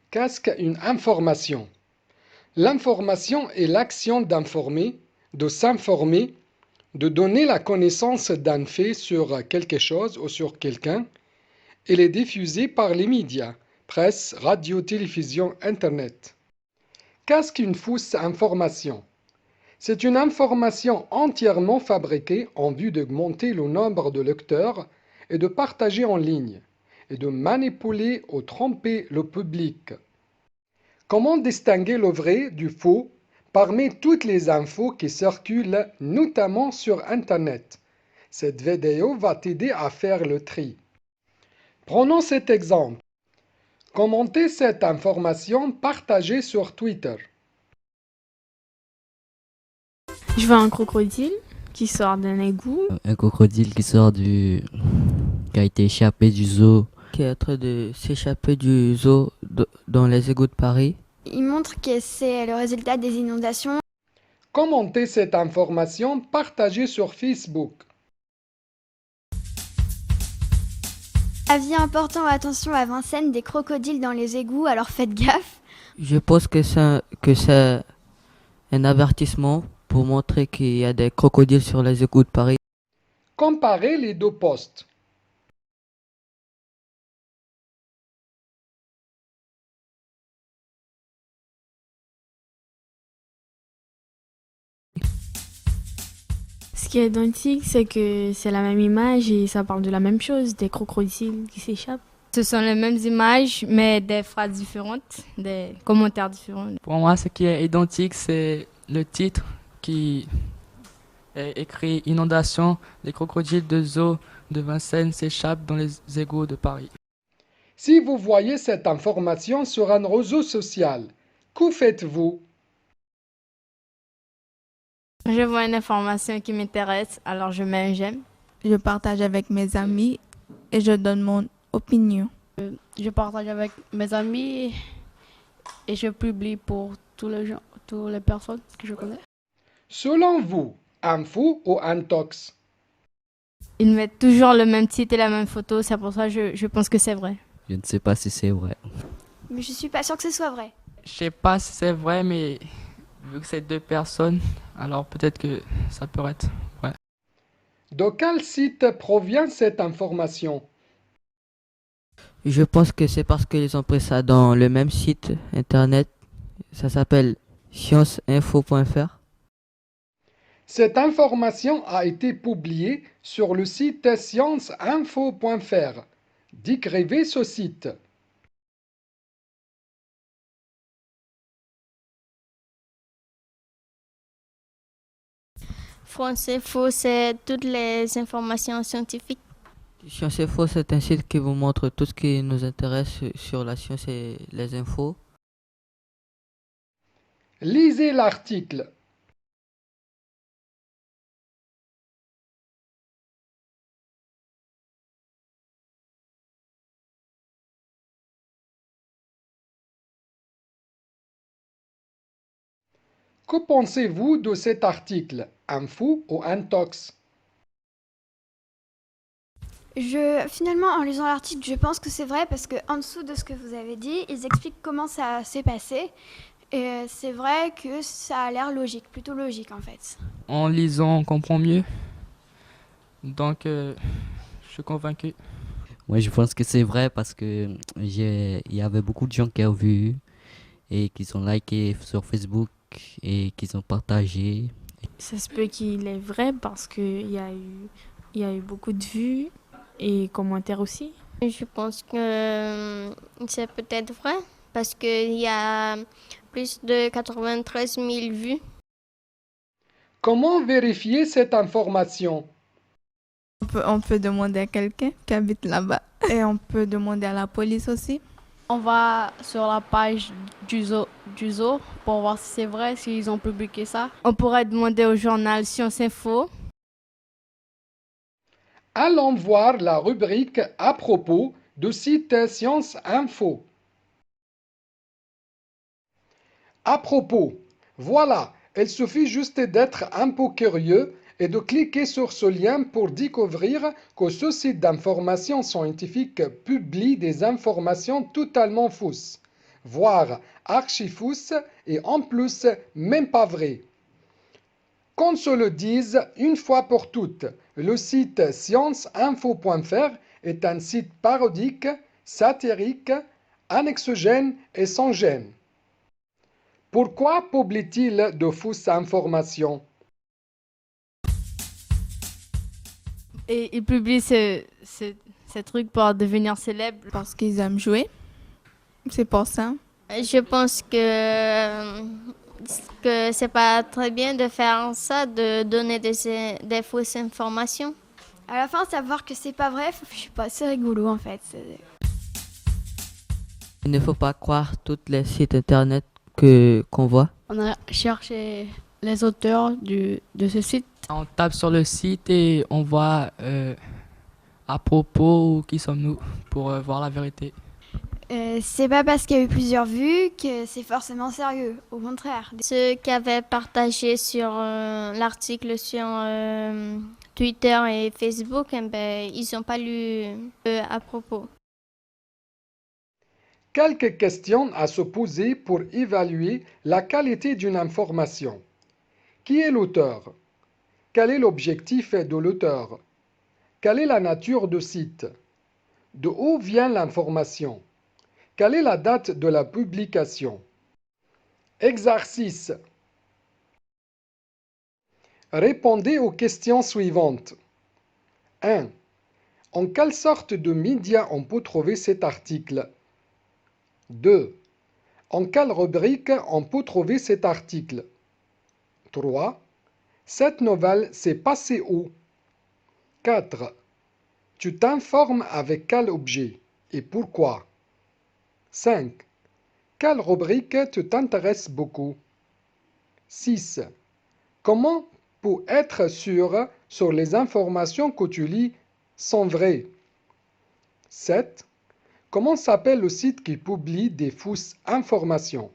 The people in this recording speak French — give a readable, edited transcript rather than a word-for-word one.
Qu'est-ce qu'une information? L'information est l'action d'informer, de s'informer, de donner la connaissance d'un fait sur quelque chose ou sur quelqu'un. Elle est diffusée par les médias, presse, radio, télévision, Internet. Qu'est-ce qu'une fausse information? C'est une information entièrement fabriquée en vue d'augmenter le nombre de lecteurs et de partager en ligne, et de manipuler ou tromper le public. Comment distinguer le vrai du faux parmi toutes les infos qui circulent, notamment sur Internet? Cette vidéo va t'aider à faire le tri. Prenons cet exemple. Commentez cette information partagée sur Twitter. Je vois un crocodile qui sort d'un égout. Un crocodile qui a été échappé du zoo, qui est en train de s'échapper du zoo dans les égouts de Paris. Il montre que c'est le résultat des inondations. Commentez cette information partagée sur Facebook. Avis important, attention à Vincennes, des crocodiles dans les égouts, alors faites gaffe. Je pense que c'est un avertissement pour montrer qu'il y a des crocodiles sur les égouts de Paris. Comparez les deux posts. Ce qui est identique, c'est que c'est la même image et ça parle de la même chose, des crocodiles qui s'échappent. Ce sont les mêmes images, mais des phrases différentes, des commentaires différents. Pour moi, ce qui est identique, c'est le titre qui est écrit Inondation, les crocodiles de zoo de Vincennes s'échappent dans les égouts de Paris. Si vous voyez cette information sur un réseau social, que faites-vous? Je vois une information qui m'intéresse, alors je mets un j'aime. Je partage avec mes amis et je donne mon opinion. Je partage avec mes amis et je publie pour tous les gens, toutes les personnes que je connais. Selon vous, un faux ou un tox? Ils mettent toujours le même titre et la même photo, c'est pour ça que je pense que c'est vrai. Je ne sais pas si c'est vrai. Mais je suis pas sûre que ce soit vrai. Je sais pas si c'est vrai, mais vu que c'est deux personnes, alors peut-être que ça peut être vrai. De quel site provient cette information? Je pense que c'est parce qu'ils ont pris ça dans le même site internet. Ça s'appelle scienceinfo.fr. Cette information a été publiée sur le site scienceinfo.fr. Décrivez ce site. France Info, c'est toutes les informations scientifiques. Science Info, c'est un site qui vous montre tout ce qui nous intéresse sur la science et les infos. Lisez l'article. Que pensez-vous de cet article? Un faux ou un tox? Finalement, en lisant l'article, je pense que c'est vrai parce que en dessous de ce que vous avez dit, ils expliquent comment ça s'est passé. Et c'est vrai que ça a l'air logique, plutôt logique en fait. En lisant, on comprend mieux. Donc, je suis convaincu. Moi, je pense que c'est vrai parce que il y avait beaucoup de gens qui ont vu et qui ont liké sur Facebook et qui ont partagé. Ça se peut qu'il est vrai parce qu'il y a eu beaucoup de vues et commentaires aussi. Je pense que c'est peut-être vrai parce qu'il y a plus de 93 000 vues. Comment vérifier cette information? On peut demander à quelqu'un qui habite là-bas et on peut demander à la police aussi. On va sur la page du zoo pour voir si c'est vrai, s'ils ont publié ça. On pourrait demander au journal Science Info. Allons voir la rubrique à propos du site Science Info. À propos, voilà, il suffit juste d'être un peu curieux et de cliquer sur ce lien pour découvrir que ce site d'information scientifique publie des informations totalement fausses. voire archi-fausse et en plus même pas vrai. Qu'on se le dise une fois pour toutes, le site scienceinfo.fr est un site parodique, satirique, anxiogène et sans gêne. Pourquoi publie-t-il de fausses informations? Et ils publient ces trucs pour devenir célèbres. Parce qu'ils aiment jouer. C'est pour ça. Je pense que c'est pas très bien de faire ça, de donner des fausses informations. À la fin, savoir que c'est pas vrai, je sais pas, c'est rigolo en fait. Il ne faut pas croire tous les sites internet qu'on voit. On a cherché les auteurs de ce site. On tape sur le site et on voit à propos qui sommes-nous pour voir la vérité. C'est pas parce qu'il y a eu plusieurs vues que c'est forcément sérieux, au contraire. Ceux qui avaient partagé sur l'article sur Twitter et Facebook, eh ben, ils n'ont pas lu à propos. Quelques questions à se poser pour évaluer la qualité d'une information. Qui est l'auteur? Quel est l'objectif de l'auteur? Quelle est la nature du site? De où vient l'information? Quelle est la date de la publication? Exercice. Répondez aux questions suivantes. 1. En quelle sorte de médias on peut trouver cet article? 2. En quelle rubrique on peut trouver cet article? 3. Cette nouvelle s'est passée où? 4. Tu t'informes avec quel objet et pourquoi? 5. Quelle rubrique t'intéresse beaucoup? 6. Comment pour être sûr sur les informations que tu lis sont vraies? 7. Comment s'appelle le site qui publie des fausses informations?